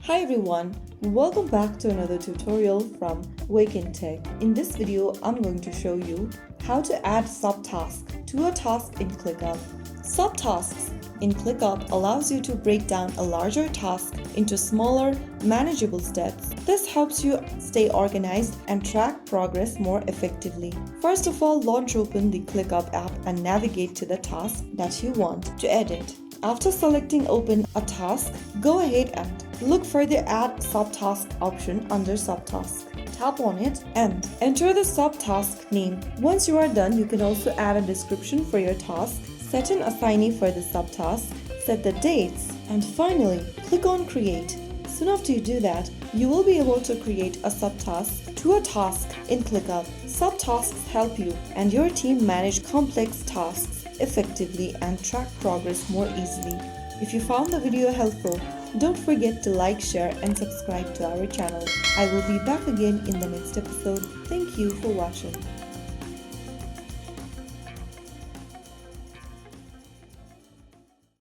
Hi everyone, welcome back to another tutorial from Wake&Tech. In this video, I'm going to show you how to add subtask to a task in ClickUp. Subtasks in ClickUp allows you to break down a larger task into smaller, manageable steps. This helps you stay organized and track progress more effectively. First of all, launch open the ClickUp app and navigate to the task that you want to edit. After selecting Open a task, go ahead and look for the Add Subtask option under Subtask. Tap on it and enter the subtask name. Once you are done, you can also add a description for your task, set an assignee for the subtask, set the dates, and finally, click on Create. Soon after you do that, you will be able to create a subtask to a task in ClickUp. Subtasks help you and your team manage complex tasks effectively and track progress more easily. If you found the video helpful, don't forget to like, share, and subscribe to our channel. I will be back again in the next episode. Thank you for watching.